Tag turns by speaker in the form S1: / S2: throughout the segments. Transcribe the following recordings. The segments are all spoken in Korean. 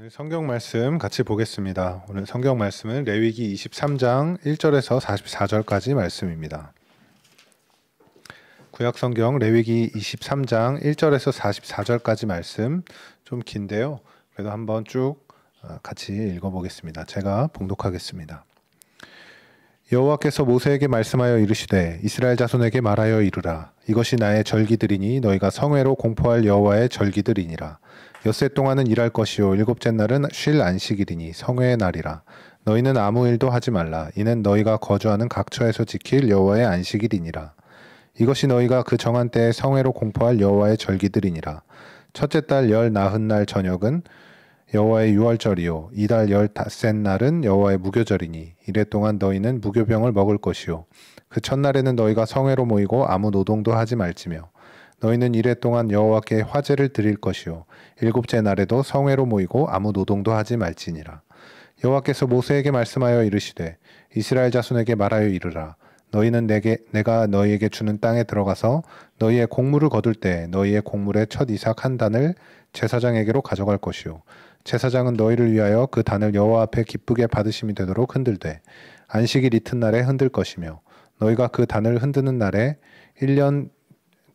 S1: 오늘 성경 말씀 같이 보겠습니다. 오늘 성경 말씀은 레위기 23장 1절에서 44절까지 말씀입니다. 구약 성경 레위기 23장 1절에서 44절까지 말씀 좀 긴데요. 그래도 한번 쭉 같이 읽어보겠습니다. 제가 봉독하겠습니다. 여호와께서 모세에게 말씀하여 이르시되 이스라엘 자손에게 말하여 이르라. 이것이 나의 절기들이니 너희가 성회로 공포할 여호와의 절기들이니라. 엿새 동안은 일할 것이요 일곱째 날은 쉴 안식일이니 성회의 날이라. 너희는 아무 일도 하지 말라. 이는 너희가 거주하는 각처에서 지킬 여호와의 안식일이니라. 이것이 너희가 그 정한 때에 성회로 공포할 여호와의 절기들이니라. 첫째 달 열 나흔 날 저녁은 여호와의 유월절이요 이달 열 닷새 날은 여호와의 무교절이니 이래 동안 너희는 무교병을 먹을 것이요 그 첫날에는 너희가 성회로 모이고 아무 노동도 하지 말지며 너희는 이래 동안 여호와께 화제를 드릴 것이요 일곱째 날에도 성회로 모이고 아무 노동도 하지 말지니라. 여호와께서 모세에게 말씀하여 이르시되 이스라엘 자손에게 말하여 이르라. 너희는 내가 너희에게 주는 땅에 들어가서 너희의 곡물을 거둘 때 너희의 곡물의 첫 이삭 한 단을 제사장에게로 가져갈 것이요 제사장은 너희를 위하여 그 단을 여호와 앞에 기쁘게 받으심이 되도록 흔들되 안식일 이튿날에 흔들 것이며 너희가 그 단을 흔드는 날에 1년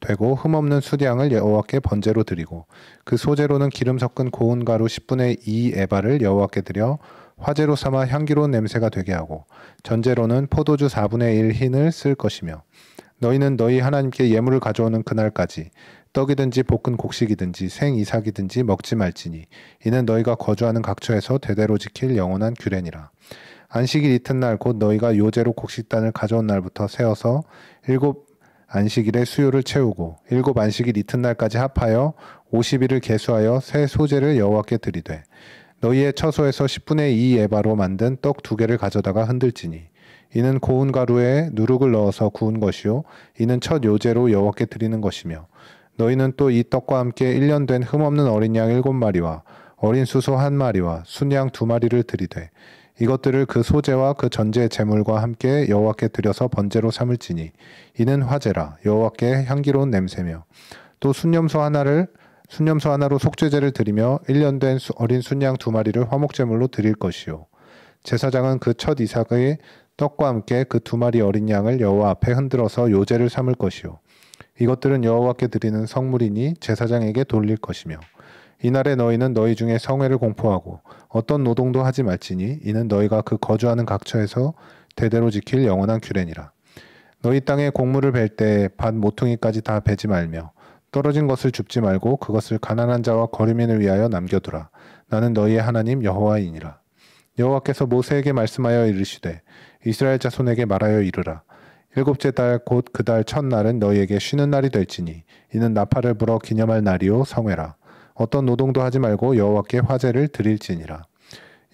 S1: 되고 흠없는 수량을 여호와께 번제로 드리고 그 소제로는 기름 섞은 고운 가루 10분의 2 에바를 여호와께 드려 화제로 삼아 향기로운 냄새가 되게 하고 전제로는 포도주 4분의 1 흰을 쓸 것이며 너희는 너희 하나님께 예물을 가져오는 그날까지 떡이든지 볶은 곡식이든지 생 이삭이든지 먹지 말지니 이는 너희가 거주하는 각처에서 대대로 지킬 영원한 규례니라. 안식일 이튿날 곧 너희가 요제로 곡식단을 가져온 날부터 세어서 7 안식일의 수요를 채우고 7 안식일 이튿날까지 합하여 50일을 계수하여 새 소제를 여호와께 드리되 너희의 처소에서 10분의 2 에바로 만든 떡 2개를 가져다가 흔들지니 이는 고운 가루에 누룩을 넣어서 구운 것이요 이는 첫 요제로 여호와께 드리는 것이며 너희는 또 이 떡과 함께 1년 된 흠없는 어린 양 7마리와 어린 수소 1마리와 순양 2마리를 드리되 이것들을 그 소제와 그 전제 제물과 함께 여호와께 드려서 번제로 삼을지니 이는 화제라 여호와께 향기로운 냄새며 또 순념소 하나로 속죄제를 드리며 1년 된 어린 순양 2마리를 화목제물로 드릴 것이요 제사장은 그 첫 이삭의 떡과 함께 그 2마리 어린 양을 여호와 앞에 흔들어서 요제를 삼을 것이요 이것들은 여호와께 드리는 성물이니 제사장에게 돌릴 것이며 이날에 너희는 너희 중에 성회를 공포하고 어떤 노동도 하지 말지니 이는 너희가 그 거주하는 각처에서 대대로 지킬 영원한 규례니라. 너희 땅에 곡물을 벨 때 밭 모퉁이까지 다 베지 말며 떨어진 것을 줍지 말고 그것을 가난한 자와 거류민을 위하여 남겨두라. 나는 너희의 하나님 여호와이니라. 여호와께서 모세에게 말씀하여 이르시되 이스라엘 자손에게 말하여 이르라. 일곱째 달 곧 그 달 첫날은 너희에게 쉬는 날이 될지니 이는 나팔을 불어 기념할 날이요 성회라. 어떤 노동도 하지 말고 여호와께 화제를 드릴지니라.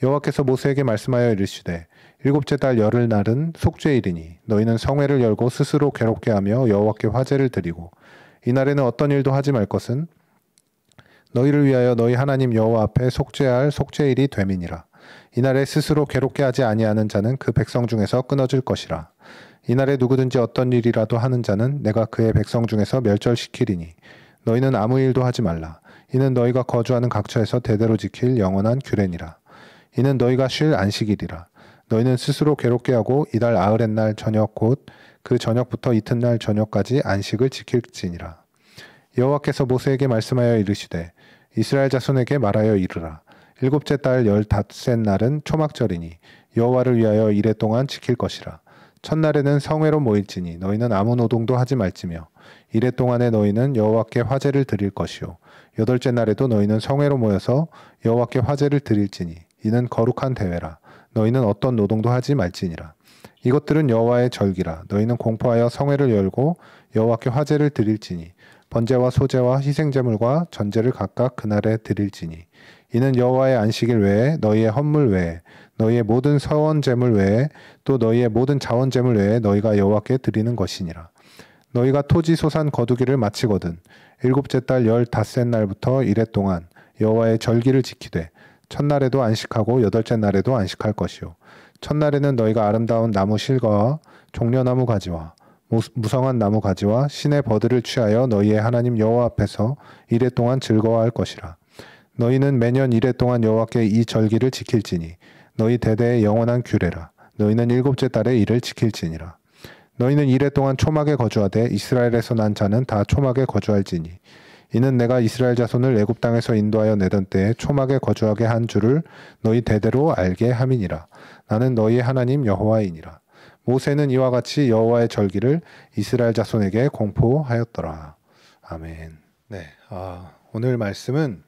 S1: 여호와께서 모세에게 말씀하여 이르시되 일곱째 달 열흘 날은 속죄일이니 너희는 성회를 열고 스스로 괴롭게 하며 여호와께 화제를 드리고 이날에는 어떤 일도 하지 말 것은 너희를 위하여 너희 하나님 여호와 앞에 속죄할 속죄일이 됨이니라. 이날에 스스로 괴롭게 하지 아니하는 자는 그 백성 중에서 끊어질 것이라. 이날에 누구든지 어떤 일이라도 하는 자는 내가 그의 백성 중에서 멸절시키리니 너희는 아무 일도 하지 말라. 이는 너희가 거주하는 각처에서 대대로 지킬 영원한 규례니라. 이는 너희가 쉴 안식일이라. 너희는 스스로 괴롭게 하고 이달 아흐렛 날 저녁 곧 그 저녁부터 이튿날 저녁까지 안식을 지킬지니라. 여호와께서 모세에게 말씀하여 이르시되 이스라엘 자손에게 말하여 이르라. 일곱째 달 열 닷새 날은 초막절이니 여호와를 위하여 이래 동안 지킬 것이라. 첫날에는 성회로 모일지니 너희는 아무 노동도 하지 말지며 이래 동안에 너희는 여호와께 화제를 드릴 것이요 여덟째 날에도 너희는 성회로 모여서 여호와께 화제를 드릴지니 이는 거룩한 대회라. 너희는 어떤 노동도 하지 말지니라. 이것들은 여호와의 절기라. 너희는 공포하여 성회를 열고 여호와께 화제를 드릴지니 번제와 소제와 희생제물과 전제를 각각 그날에 드릴지니 이는 여호와의 안식일 외에 너희의 헌물 외에 너희의 모든 서원제물 외에 또 너희의 모든 자원제물 외에 너희가 여호와께 드리는 것이니라. 너희가 토지 소산 거두기를 마치거든 일곱째 달 열 닷새 날부터 이래 동안 여호와의 절기를 지키되 첫날에도 안식하고 여덟째 날에도 안식할 것이요 첫날에는 너희가 아름다운 나무 실과와 종려나무 가지와 무성한 나무 가지와 신의 버들을 취하여 너희의 하나님 여호와 앞에서 이래 동안 즐거워할 것이라. 너희는 매년 이래 동안 여호와께 이 절기를 지킬지니 너희 대대의 영원한 규례라. 너희는 일곱째 달에 이를 지킬지니라. 너희는 이래 동안 초막에 거주하되 이스라엘에서 난 자는 다 초막에 거주할지니 이는 내가 이스라엘 자손을 애굽 땅에서 인도하여 내던 때에 초막에 거주하게 한 줄을 너희 대대로 알게 함이니라. 나는 너희 하나님 여호와이니라. 모세는 이와 같이 여호와의 절기를 이스라엘 자손에게 공포하였더라. 아멘. 네, 오늘 말씀은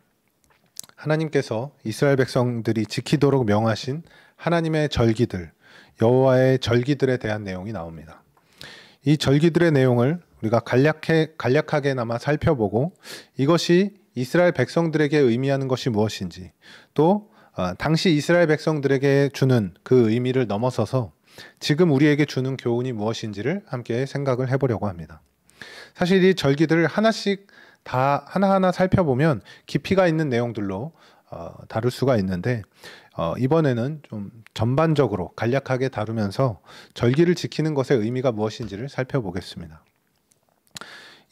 S1: 하나님께서 이스라엘 백성들이 지키도록 명하신 하나님의 절기들, 여호와의 절기들에 대한 내용이 나옵니다. 이 절기들의 내용을 우리가 간략하게나마 살펴보고 이것이 이스라엘 백성들에게 의미하는 것이 무엇인지, 또 당시 이스라엘 백성들에게 주는 그 의미를 넘어서서 지금 우리에게 주는 교훈이 무엇인지를 함께 생각을 해보려고 합니다. 사실 이 절기들을 하나씩 다 하나하나 살펴보면 깊이가 있는 내용들로 다룰 수가 있는데 이번에는 좀 전반적으로 간략하게 다루면서 절기를 지키는 것의 의미가 무엇인지를 살펴보겠습니다.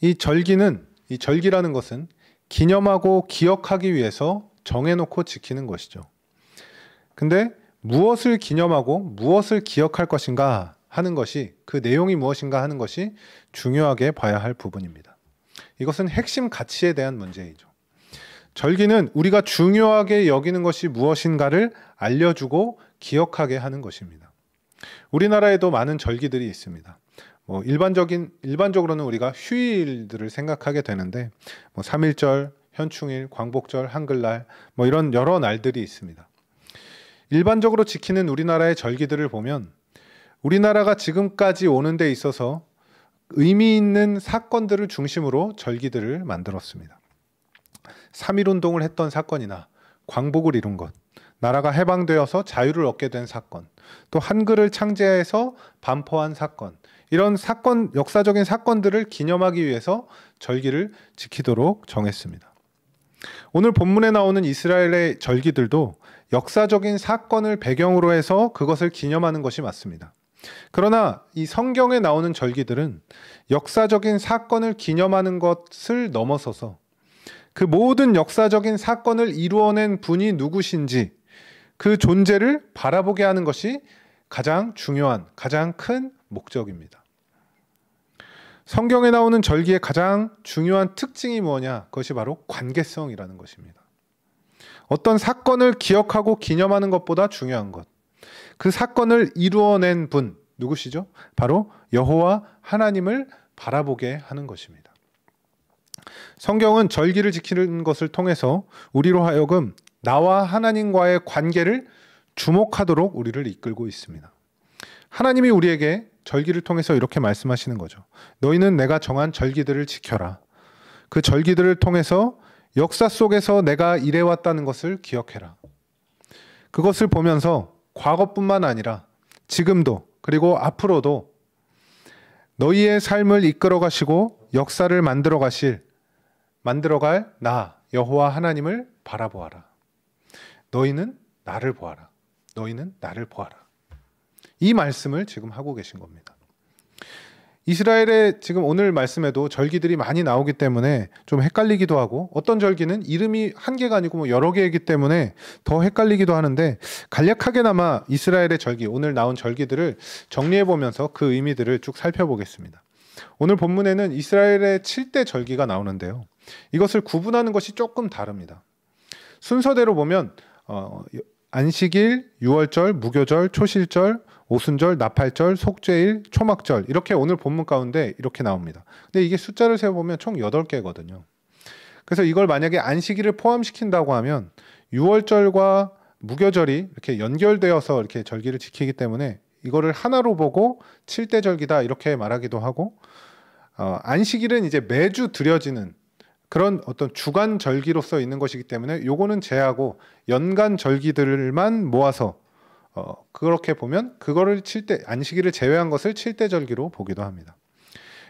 S1: 이 절기라는 것은 기념하고 기억하기 위해서 정해놓고 지키는 것이죠. 근데 무엇을 기념하고 무엇을 기억할 것인가 하는 것이, 그 내용이 무엇인가 하는 것이 중요하게 봐야 할 부분입니다. 이것은 핵심 가치에 대한 문제이죠. 절기는 우리가 중요하게 여기는 것이 무엇인가를 알려주고 기억하게 하는 것입니다. 우리나라에도 많은 절기들이 있습니다. 일반적으로는 우리가 휴일들을 생각하게 되는데 3.1절, 현충일, 광복절, 한글날 이런 여러 날들이 있습니다. 일반적으로 지키는 우리나라의 절기들을 보면 우리나라가 지금까지 오는 데 있어서 의미 있는 사건들을 중심으로 절기들을 만들었습니다. 3.1운동을 했던 사건이나 광복을 이룬 것, 나라가 해방되어서 자유를 얻게 된 사건, 또 한글을 창제해서 반포한 사건, 이런 역사적인 사건들을 기념하기 위해서 절기를 지키도록 정했습니다. 오늘 본문에 나오는 이스라엘의 절기들도 역사적인 사건을 배경으로 해서 그것을 기념하는 것이 맞습니다. 그러나 이 성경에 나오는 절기들은 역사적인 사건을 기념하는 것을 넘어서서 그 모든 역사적인 사건을 이루어낸 분이 누구신지 그 존재를 바라보게 하는 것이 가장 중요한, 가장 큰 목적입니다. 성경에 나오는 절기의 가장 중요한 특징이 뭐냐? 그것이 바로 관계성이라는 것입니다. 어떤 사건을 기억하고 기념하는 것보다 중요한 것, 그 사건을 이루어낸 분 누구시죠? 바로 여호와 하나님을 바라보게 하는 것입니다. 성경은 절기를 지키는 것을 통해서 우리로 하여금 나와 하나님과의 관계를 주목하도록 우리를 이끌고 있습니다. 하나님이 우리에게 절기를 통해서 이렇게 말씀하시는 거죠. 너희는 내가 정한 절기들을 지켜라. 그 절기들을 통해서 역사 속에서 내가 일해왔다는 것을 기억해라. 그것을 보면서 과거뿐만 아니라 지금도, 그리고 앞으로도 너희의 삶을 이끌어 가시고 역사를 만들어갈 나 여호와 하나님을 바라보아라. 너희는 나를 보아라. 너희는 나를 보아라. 이 말씀을 지금 하고 계신 겁니다. 이스라엘의 지금 오늘 말씀에도 절기들이 많이 나오기 때문에 좀 헷갈리기도 하고, 어떤 절기는 이름이 한 개가 아니고 여러 개이기 때문에 더 헷갈리기도 하는데, 간략하게나마 이스라엘의 절기, 오늘 나온 절기들을 정리해보면서 그 의미들을 쭉 살펴보겠습니다. 오늘 본문에는 이스라엘의 7대 절기가 나오는데요. 이것을 구분하는 것이 조금 다릅니다. 순서대로 보면 안식일, 유월절, 무교절, 초실절, 오순절, 나팔절, 속죄일, 초막절, 이렇게 오늘 본문 가운데 이렇게 나옵니다. 근데 이게 숫자를 세어보면 총 8개거든요. 그래서 이걸 만약에 안식일을 포함시킨다고 하면 유월절과 무교절이 이렇게 연결되어서 이렇게 절기를 지키기 때문에 이거를 하나로 보고 7대 절기다 이렇게 말하기도 하고, 안식일은 이제 매주 드려지는 그런 어떤 주간 절기로서 있는 것이기 때문에 요거는 제하고 연간 절기들만 모아서 그렇게 보면 그거를 안식일을 제외한 것을 7대 절기로 보기도 합니다.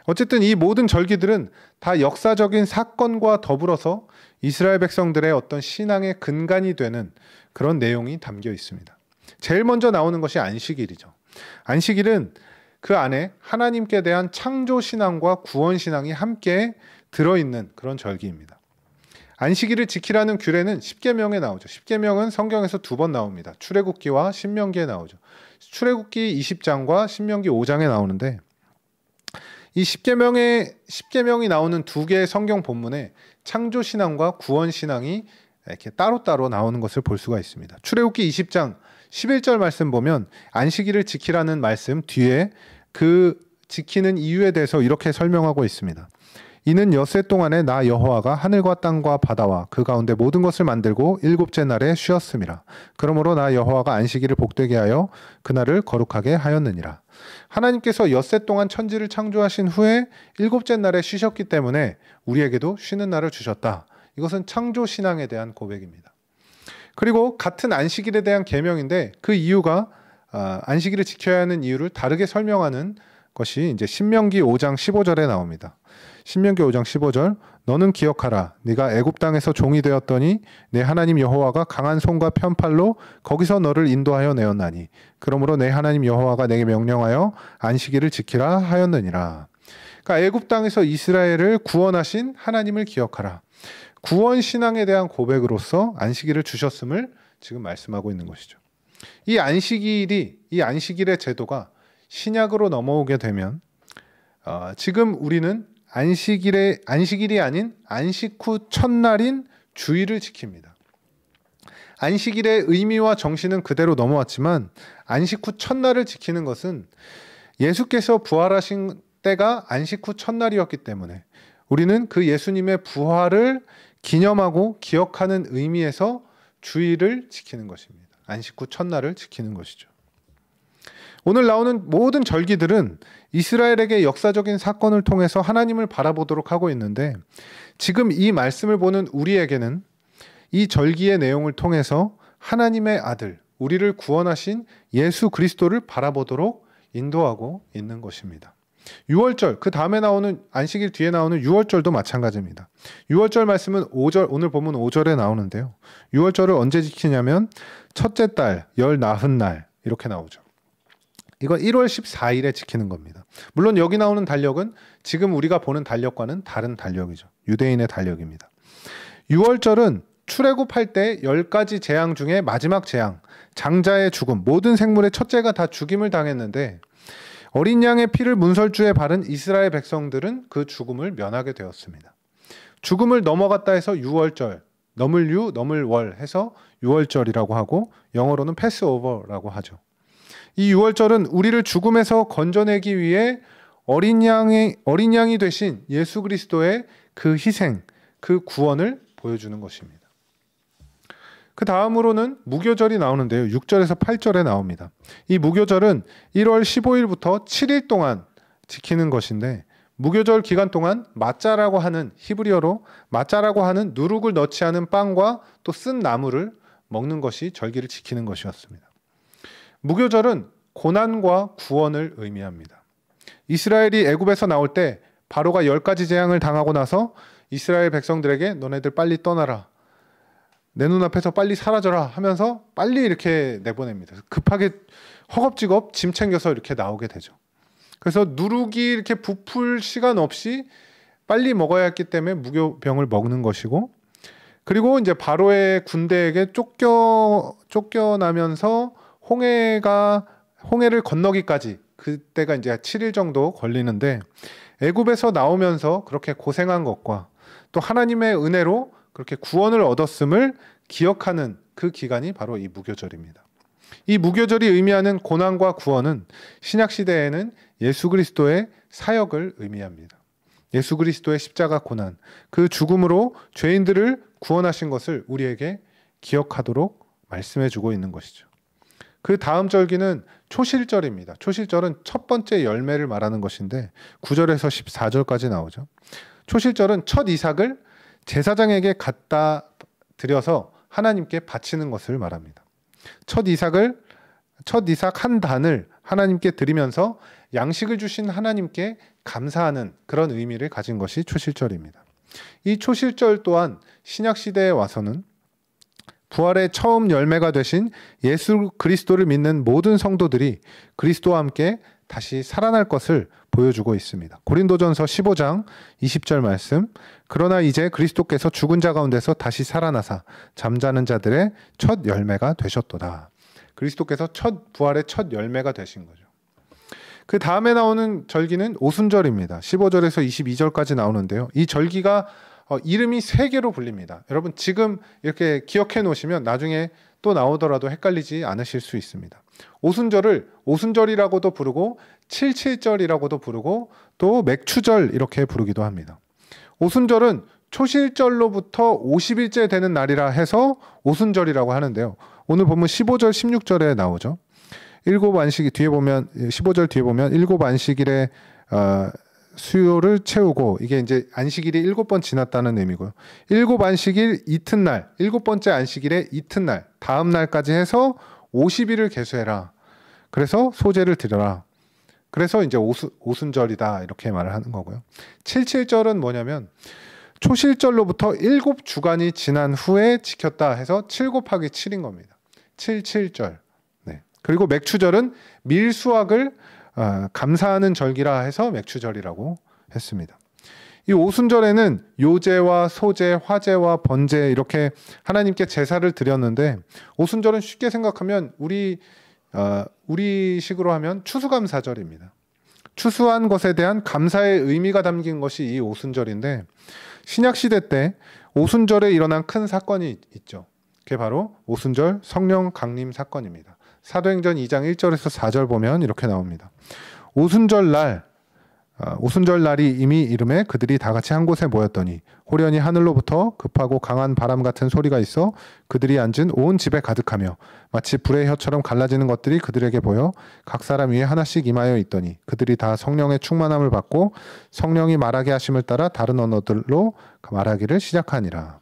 S1: 어쨌든 이 모든 절기들은 다 역사적인 사건과 더불어서 이스라엘 백성들의 어떤 신앙의 근간이 되는 그런 내용이 담겨 있습니다. 제일 먼저 나오는 것이 안식일이죠. 안식일은 그 안에 하나님께 대한 창조 신앙과 구원 신앙이 함께 들어있는 그런 절기입니다. 안식일을 지키라는 규례는 십계명에 나오죠. 십계명은 성경에서 2번 나옵니다. 출애굽기와 신명기에 나오죠. 출애굽기 20장과 신명기 5장에 나오는데 이 십계명이 나오는 2개의 성경 본문에 창조 신앙과 구원 신앙이 이렇게 따로따로 나오는 것을 볼 수가 있습니다. 출애굽기 20장 11절 말씀 보면 안식일을 지키라는 말씀 뒤에 그 지키는 이유에 대해서 이렇게 설명하고 있습니다. 이는 엿새 동안에 나 여호와가 하늘과 땅과 바다와 그 가운데 모든 것을 만들고 7째 날에 쉬었음이라. 그러므로 나 여호와가 안식일을 복되게 하여 그날을 거룩하게 하였느니라. 하나님께서 엿새 동안 천지를 창조하신 후에 7째 날에 쉬셨기 때문에 우리에게도 쉬는 날을 주셨다. 이것은 창조 신앙에 대한 고백입니다. 그리고 같은 안식일에 대한 계명인데 그 이유가 안식일을 지켜야 하는 이유를 다르게 설명하는 것이 이제 신명기 5장 15절에 나옵니다. 신명기 5장 15절 너는 기억하라 네가 애굽 땅에서 종이 되었더니 내 하나님 여호와가 강한 손과 편팔로 거기서 너를 인도하여 내었나니 그러므로 내 하나님 여호와가 내게 명령하여 안식일을 지키라 하였느니라. 그러니까 애굽 땅에서 이스라엘을 구원하신 하나님을 기억하라. 구원 신앙에 대한 고백으로서 안식일을 주셨음을 지금 말씀하고 있는 것이죠. 이 안식일의 제도가 신약으로 넘어오게 되면 지금 우리는 안식일이 아닌 안식 후 첫날인 주일을 지킵니다. 안식일의 의미와 정신은 그대로 넘어왔지만 안식 후 첫날을 지키는 것은 예수께서 부활하신 때가 안식 후 첫날이었기 때문에 우리는 그 예수님의 부활을 기념하고 기억하는 의미에서 주일을 지키는 것입니다. 안식 후 첫날을 지키는 것이죠. 오늘 나오는 모든 절기들은 이스라엘에게 역사적인 사건을 통해서 하나님을 바라보도록 하고 있는데 지금 이 말씀을 보는 우리에게는 이 절기의 내용을 통해서 하나님의 아들, 우리를 구원하신 예수 그리스도를 바라보도록 인도하고 있는 것입니다. 6월절, 그 다음에 나오는 안식일 뒤에 나오는 6월절도 마찬가지입니다. 6월절 말씀은 오늘 보면 5절에 나오는데요. 6월절을 언제 지키냐면 첫째 달, 열 나흔 날 이렇게 나오죠. 이건 1월 14일에 지키는 겁니다. 물론 여기 나오는 달력은 지금 우리가 보는 달력과는 다른 달력이죠. 유대인의 달력입니다. 6월절은 출애굽할 때 10가지 재앙 중에 마지막 재앙, 장자의 죽음, 모든 생물의 첫째가 다 죽임을 당했는데 어린 양의 피를 문설주에 바른 이스라엘 백성들은 그 죽음을 면하게 되었습니다. 죽음을 넘어갔다 해서 6월절, 넘을 유, 넘을 월 해서 6월절이라고 하고 영어로는 패스오버라고 하죠. 이 6월절은 우리를 죽음에서 건져내기 위해 어린 양이 되신 예수 그리스도의 그 희생, 그 구원을 보여주는 것입니다. 그 다음으로는 무교절이 나오는데요. 6절에서 8절에 나옵니다. 이 무교절은 1월 15일부터 7일 동안 지키는 것인데 무교절 기간 동안 마짜라고 하는 히브리어로 마짜라고 하는 누룩을 넣지 않은 빵과 또 쓴 나물을 먹는 것이 절기를 지키는 것이었습니다. 무교절은 고난과 구원을 의미합니다. 이스라엘이 애굽에서 나올 때 바로가 10가지 재앙을 당하고 나서 이스라엘 백성들에게 너네들 빨리 떠나라. 내 눈앞에서 빨리 사라져라 하면서 빨리 이렇게 내보냅니다. 급하게 허겁지겁 짐 챙겨서 이렇게 나오게 되죠. 그래서 누룩이 이렇게 부풀 시간 없이 빨리 먹어야 했기 때문에 무교병을 먹는 것이고 그리고 이제 바로의 군대에게 쫓겨나면서 홍해를 건너기까지 그때가 이제 7일 정도 걸리는데 애굽에서 나오면서 그렇게 고생한 것과 또 하나님의 은혜로 그렇게 구원을 얻었음을 기억하는 그 기간이 바로 이 무교절입니다. 이 무교절이 의미하는 고난과 구원은 신약시대에는 예수 그리스도의 사역을 의미합니다. 예수 그리스도의 십자가 고난, 그 죽음으로 죄인들을 구원하신 것을 우리에게 기억하도록 말씀해주고 있는 것이죠. 그 다음 절기는 초실절입니다. 초실절은 첫 번째 열매를 말하는 것인데 9절에서 14절까지 나오죠. 초실절은 첫 이삭을 제사장에게 갖다 드려서 하나님께 바치는 것을 말합니다. 첫 이삭 한 단을 하나님께 드리면서 양식을 주신 하나님께 감사하는 그런 의미를 가진 것이 초실절입니다. 이 초실절 또한 신약시대에 와서는 부활의 처음 열매가 되신 예수 그리스도를 믿는 모든 성도들이 그리스도와 함께 다시 살아날 것을 보여주고 있습니다. 고린도전서 15장 20절 말씀. 그러나 이제 그리스도께서 죽은 자 가운데서 다시 살아나사 잠자는 자들의 첫 열매가 되셨도다. 그리스도께서 부활의 첫 열매가 되신 거죠. 그 다음에 나오는 절기는 오순절입니다. 15절에서 22절까지 나오는데요. 이 절기가 이름이 3개로 불립니다. 여러분 지금 이렇게 기억해 놓으시면 나중에 또 나오더라도 헷갈리지 않으실 수 있습니다. 오순절을 오순절이라고도 부르고 칠칠절이라고도 부르고 또 맥추절 이렇게 부르기도 합니다. 오순절은 초실절로부터 50일째 되는 날이라 해서 오순절이라고 하는데요. 오늘 보면 15절 16절에 나오죠. 일곱 안식 뒤에 보면 15절 뒤에 보면 일곱 안식일에 수요를 채우고, 이게 이제 안식일이 7번 지났다는 의미고요. 일곱 안식일 이튿날, 7번째 안식일의 이튿날, 다음 날까지 해서 50일을 계수해라. 그래서 소제를 드려라. 그래서 이제 오순절이다 이렇게 말을 하는 거고요. 칠칠절은 뭐냐면 초실절로부터 7주간이 지난 후에 지켰다 해서 7 곱하기 7인 겁니다. 칠칠절. 네. 그리고 맥추절은 밀수확을 감사하는 절기라 해서 맥추절이라고 했습니다. 이 오순절에는 요제와 소제, 화제와 번제 이렇게 하나님께 제사를 드렸는데, 오순절은 쉽게 생각하면 우리식으로 하면 추수감사절입니다. 추수한 것에 대한 감사의 의미가 담긴 것이 이 오순절인데, 신약시대 때 오순절에 일어난 큰 사건이 있죠. 그게 바로 오순절 성령 강림 사건입니다. 사도행전 2장 1절에서 4절 보면 이렇게 나옵니다. 오순절날이 이미 이름에 그들이 다 같이 한 곳에 모였더니 호련히 하늘로부터 급하고 강한 바람 같은 소리가 있어 그들이 앉은 온 집에 가득하며 마치 불의 혀처럼 갈라지는 것들이 그들에게 보여 각 사람 위에 하나씩 임하여 있더니 그들이 다 성령의 충만함을 받고 성령이 말하게 하심을 따라 다른 언어들로 말하기를 시작하니라.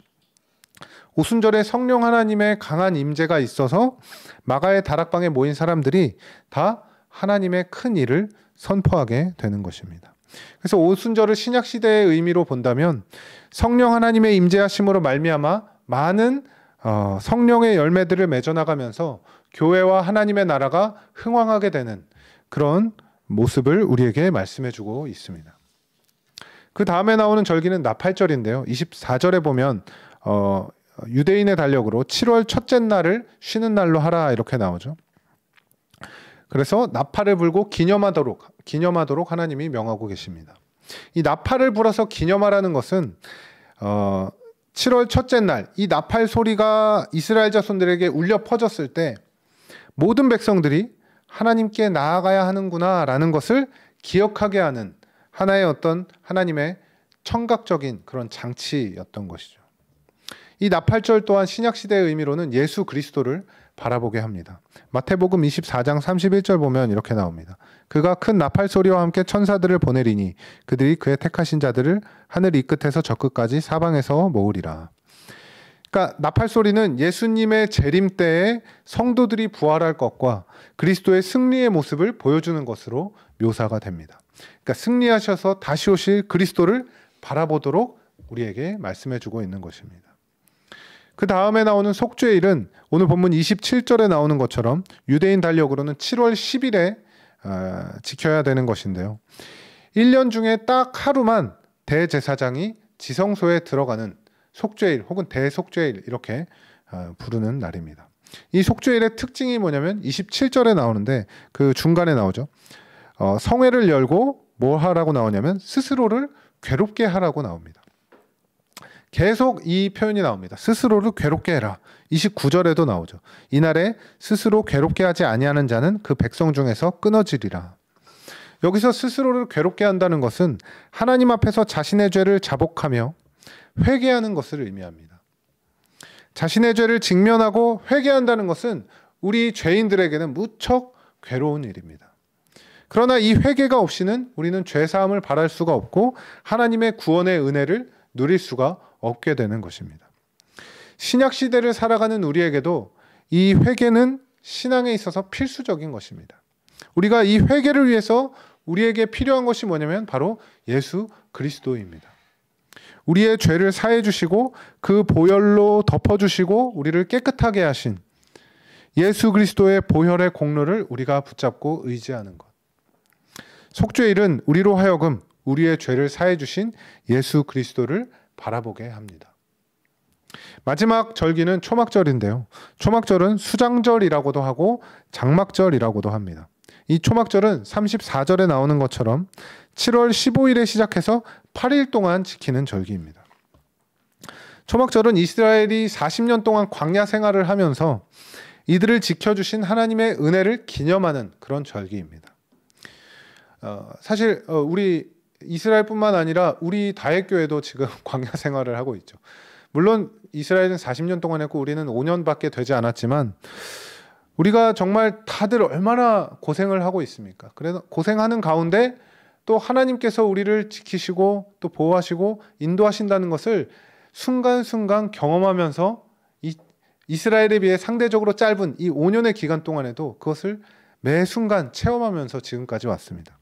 S1: 오순절에 성령 하나님의 강한 임재가 있어서 마가의 다락방에 모인 사람들이 다 하나님의 큰 일을 선포하게 되는 것입니다. 그래서 오순절을 신약시대의 의미로 본다면 성령 하나님의 임재하심으로 말미암아 많은 성령의 열매들을 맺어나가면서 교회와 하나님의 나라가 흥왕하게 되는 그런 모습을 우리에게 말씀해주고 있습니다. 그 다음에 나오는 절기는 나팔절인데요. 24절에 보면 유대인의 달력으로 7월 첫째 날을 쉬는 날로 하라 이렇게 나오죠. 그래서 나팔을 불고 기념하도록 하나님이 명하고 계십니다. 이 나팔을 불어서 기념하라는 것은 7월 첫째 날 이 나팔 소리가 이스라엘 자손들에게 울려 퍼졌을 때 모든 백성들이 하나님께 나아가야 하는구나 라는 것을 기억하게 하는 하나의 어떤 하나님의 청각적인 그런 장치였던 것이죠. 이 나팔절 또한 신약시대의 의미로는 예수 그리스도를 바라보게 합니다. 마태복음 24장 31절 보면 이렇게 나옵니다. 그가 큰 나팔 소리와 함께 천사들을 보내리니 그들이 그의 택하신 자들을 하늘 이 끝에서 저 끝까지 사방에서 모으리라. 그러니까 나팔 소리는 예수님의 재림 때에 성도들이 부활할 것과 그리스도의 승리의 모습을 보여주는 것으로 묘사가 됩니다. 그러니까 승리하셔서 다시 오실 그리스도를 바라보도록 우리에게 말씀해주고 있는 것입니다. 그 다음에 나오는 속죄일은 오늘 본문 27절에 나오는 것처럼 유대인 달력으로는 7월 10일에 지켜야 되는 것인데요. 1년 중에 딱 하루만 대제사장이 지성소에 들어가는 속죄일 혹은 대속죄일 이렇게 부르는 날입니다. 이 속죄일의 특징이 뭐냐면 27절에 나오는데 그 중간에 나오죠. 성회를 열고 뭐 하라고 나오냐면 스스로를 괴롭게 하라고 나옵니다. 계속 이 표현이 나옵니다. 스스로를 괴롭게 해라. 29절에도 나오죠. 이날에 스스로 괴롭게 하지 아니하는 자는 그 백성 중에서 끊어지리라. 여기서 스스로를 괴롭게 한다는 것은 하나님 앞에서 자신의 죄를 자복하며 회개하는 것을 의미합니다. 자신의 죄를 직면하고 회개한다는 것은 우리 죄인들에게는 무척 괴로운 일입니다. 그러나 이 회개가 없이는 우리는 죄사함을 바랄 수가 없고 하나님의 구원의 은혜를 누릴 수가 없게 되는 것입니다. 신약 시대를 살아가는 우리에게도 이 회개는 신앙에 있어서 필수적인 것입니다. 우리가 이 회개를 위해서 우리에게 필요한 것이 뭐냐면 바로 예수 그리스도입니다. 우리의 죄를 사해 주시고 그 보혈로 덮어 주시고 우리를 깨끗하게 하신 예수 그리스도의 보혈의 공로를 우리가 붙잡고 의지하는 것. 속죄일은 우리로 하여금 우리의 죄를 사해 주신 예수 그리스도를 바라보게 합니다. 마지막 절기는 초막절인데요. 초막절은 수장절이라고도 하고 장막절이라고도 합니다. 이 초막절은 34절에 나오는 것처럼 7월 15일에 시작해서 8일 동안 지키는 절기입니다. 초막절은 이스라엘이 40년 동안 광야 생활을 하면서 이들을 지켜주신 하나님의 은혜를 기념하는 그런 절기입니다. 사실 우리 이스라엘뿐만 아니라 우리 다윗교회도 지금 광야 생활을 하고 있죠. 물론 이스라엘은 40년 동안 했고 우리는 5년밖에 되지 않았지만 우리가 정말 다들 얼마나 고생을 하고 있습니까? 그래서 고생하는 가운데 또 하나님께서 우리를 지키시고 또 보호하시고 인도하신다는 것을 순간순간 경험하면서 이스라엘에 비해 상대적으로 짧은 이 5년의 기간 동안에도 그것을 매 순간 체험하면서 지금까지 왔습니다.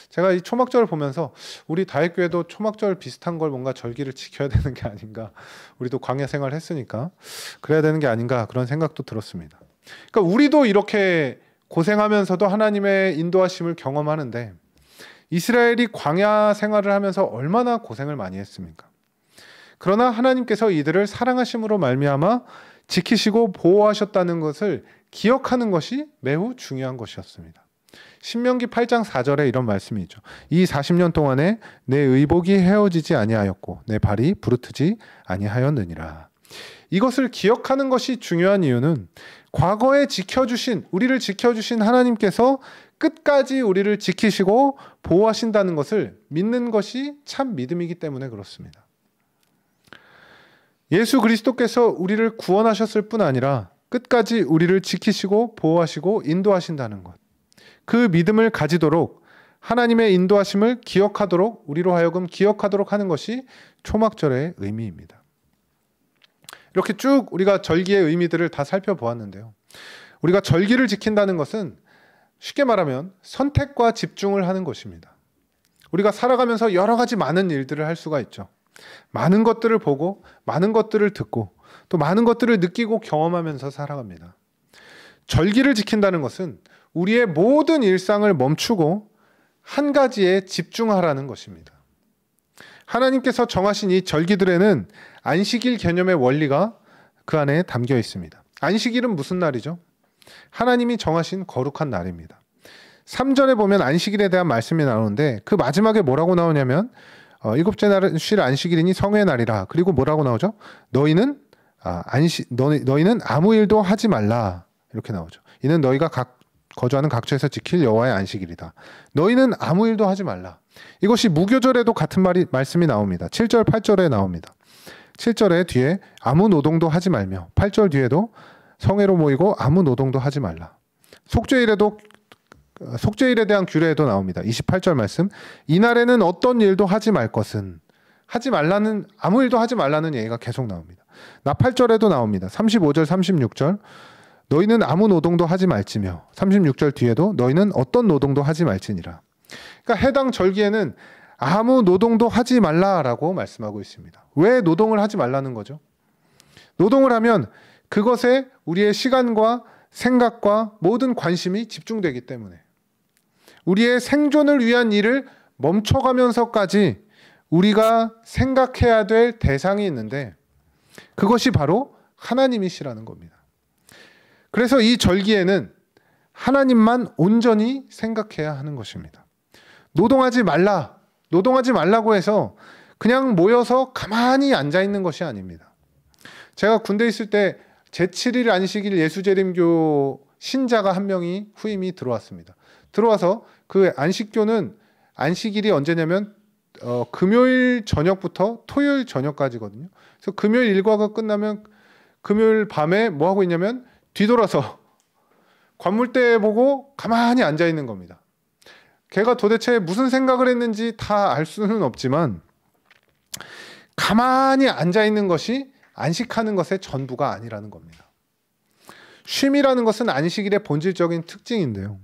S1: 제가 이 초막절을 보면서 우리 다윗교회도 초막절 비슷한 걸 뭔가 절기를 지켜야 되는 게 아닌가, 우리도 광야 생활을 했으니까 그래야 되는 게 아닌가 그런 생각도 들었습니다. 그러니까 우리도 이렇게 고생하면서도 하나님의 인도하심을 경험하는데 이스라엘이 광야 생활을 하면서 얼마나 고생을 많이 했습니까? 그러나 하나님께서 이들을 사랑하심으로 말미암아 지키시고 보호하셨다는 것을 기억하는 것이 매우 중요한 것이었습니다. 신명기 8장 4절에 이런 말씀이 있죠. 이 40년 동안에 내 의복이 헤어지지 아니하였고 내 발이 부르트지 아니하였느니라. 이것을 기억하는 것이 중요한 이유는 과거에 우리를 지켜주신 하나님께서 끝까지 우리를 지키시고 보호하신다는 것을 믿는 것이 참 믿음이기 때문에 그렇습니다. 예수 그리스도께서 우리를 구원하셨을 뿐 아니라 끝까지 우리를 지키시고 보호하시고 인도하신다는 것. 그 믿음을 가지도록 하나님의 인도하심을 기억하도록 우리로 하여금 기억하도록 하는 것이 초막절의 의미입니다. 이렇게 쭉 우리가 절기의 의미들을 다 살펴보았는데요. 우리가 절기를 지킨다는 것은 쉽게 말하면 선택과 집중을 하는 것입니다. 우리가 살아가면서 여러 가지 많은 일들을 할 수가 있죠. 많은 것들을 보고 많은 것들을 듣고 또 많은 것들을 느끼고 경험하면서 살아갑니다. 절기를 지킨다는 것은 우리의 모든 일상을 멈추고 한 가지에 집중하라는 것입니다. 하나님께서 정하신 이 절기들에는 안식일 개념의 원리가 그 안에 담겨 있습니다. 안식일은 무슨 날이죠? 하나님이 정하신 거룩한 날입니다. 3절에 보면 안식일에 대한 말씀이 나오는데 그 마지막에 뭐라고 나오냐면 일곱째 날은 쉴 안식일이니 성회의 날이라. 그리고 뭐라고 나오죠? 너희는 아무 일도 하지 말라. 이렇게 나오죠. 이는 너희가 거주하는 각처에서 지킬 여호와의 안식일이다. 너희는 아무 일도 하지 말라. 이것이 무교절에도 같은 말씀이 나옵니다. 7절, 8절에 나옵니다. 7절에 뒤에 아무 노동도 하지 말며 8절 뒤에도 성회로 모이고 아무 노동도 하지 말라. 속죄일에 대한 규례에도 나옵니다. 28절 말씀. 이날에는 어떤 일도 하지 말 것은 아무 일도 하지 말라는 얘기가 계속 나옵니다. 나 8절에도 나옵니다. 35절, 36절. 너희는 아무 노동도 하지 말지며 36절 뒤에도 너희는 어떤 노동도 하지 말지니라. 그러니까 해당 절기에는 아무 노동도 하지 말라라고 말씀하고 있습니다. 왜 노동을 하지 말라는 거죠? 노동을 하면 그것에 우리의 시간과 생각과 모든 관심이 집중되기 때문에 우리의 생존을 위한 일을 멈춰가면서까지 우리가 생각해야 될 대상이 있는데 그것이 바로 하나님이시라는 겁니다. 그래서 이 절기에는 하나님만 온전히 생각해야 하는 것입니다. 노동하지 말라고 해서 그냥 모여서 가만히 앉아 있는 것이 아닙니다. 제가 군대 있을 때 제7일 안식일 예수재림교 신자가 한 명이 후임이 들어왔습니다. 들어와서 그 안식일이 언제냐면 금요일 저녁부터 토요일 저녁까지거든요. 그래서 금요일 일과가 끝나면 금요일 밤에 뭐 하고 있냐면 뒤돌아서 관물대 보고 가만히 앉아 있는 겁니다. 걔가 도대체 무슨 생각을 했는지 다 알 수는 없지만 가만히 앉아 있는 것이 안식하는 것의 전부가 아니라는 겁니다. 쉼이라는 것은 안식일의 본질적인 특징인데요.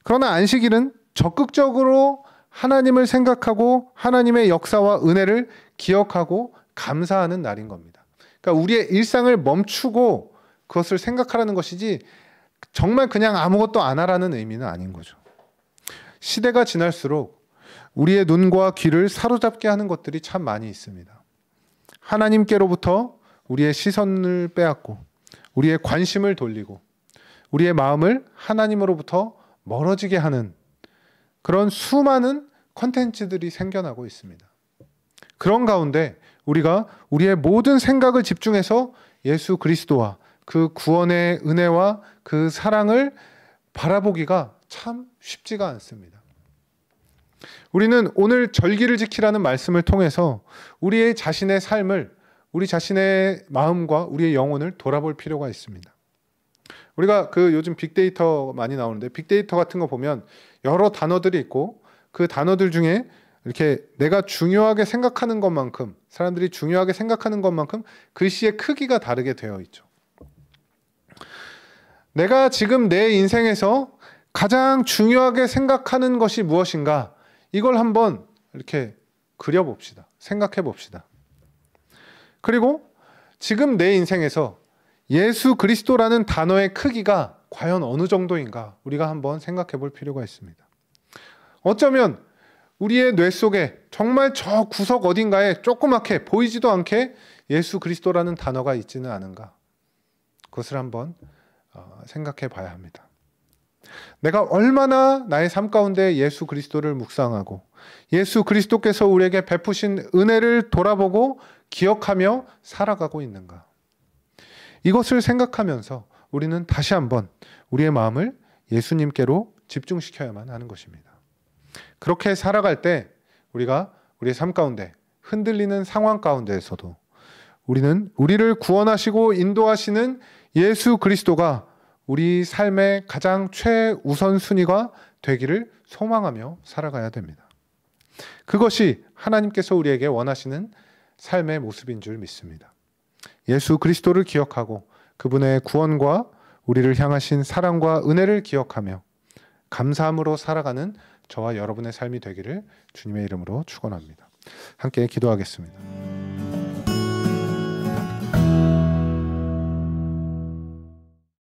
S1: 그러나 안식일은 적극적으로 하나님을 생각하고 하나님의 역사와 은혜를 기억하고 감사하는 날인 겁니다. 그러니까 우리의 일상을 멈추고 그것을 생각하라는 것이지 정말 그냥 아무것도 안 하라는 의미는 아닌 거죠. 시대가 지날수록 우리의 눈과 귀를 사로잡게 하는 것들이 참 많이 있습니다. 하나님께로부터 우리의 시선을 빼앗고 우리의 관심을 돌리고 우리의 마음을 하나님으로부터 멀어지게 하는 그런 수많은 콘텐츠들이 생겨나고 있습니다. 그런 가운데 우리가 우리의 모든 생각을 집중해서 예수 그리스도와 그 구원의 은혜와 그 사랑을 바라보기가 참 쉽지가 않습니다. 우리는 오늘 절기를 지키라는 말씀을 통해서 우리의 자신의 삶을, 우리 자신의 마음과 우리의 영혼을 돌아볼 필요가 있습니다. 우리가 요즘 빅데이터 많이 나오는데 빅데이터 같은 거 보면 여러 단어들이 있고 그 단어들 중에 이렇게 내가 중요하게 생각하는 것만큼, 사람들이 중요하게 생각하는 것만큼 글씨의 크기가 다르게 되어 있죠. 내가 지금 내 인생에서 가장 중요하게 생각하는 것이 무엇인가, 이걸 한번 이렇게 그려봅시다. 생각해봅시다. 그리고 지금 내 인생에서 예수 그리스도라는 단어의 크기가 과연 어느 정도인가 우리가 한번 생각해 볼 필요가 있습니다. 어쩌면 우리의 뇌 속에 정말 저 구석 어딘가에 조그맣게 보이지도 않게 예수 그리스도라는 단어가 있지는 않은가, 그것을 한번 생각해 봐야 합니다. 내가 얼마나 나의 삶 가운데 예수 그리스도를 묵상하고 예수 그리스도께서 우리에게 베푸신 은혜를 돌아보고 기억하며 살아가고 있는가, 이것을 생각하면서 우리는 다시 한번 우리의 마음을 예수님께로 집중시켜야만 하는 것입니다. 그렇게 살아갈 때 우리가 우리의 삶 가운데 흔들리는 상황 가운데에서도 우리는 우리를 구원하시고 인도하시는 예수 그리스도가 우리 삶의 가장 최우선순위가 되기를 소망하며 살아가야 됩니다. 그것이 하나님께서 우리에게 원하시는 삶의 모습인 줄 믿습니다. 예수 그리스도를 기억하고 그분의 구원과 우리를 향하신 사랑과 은혜를 기억하며 감사함으로 살아가는 저와 여러분의 삶이 되기를 주님의 이름으로 축원합니다. 함께 기도하겠습니다.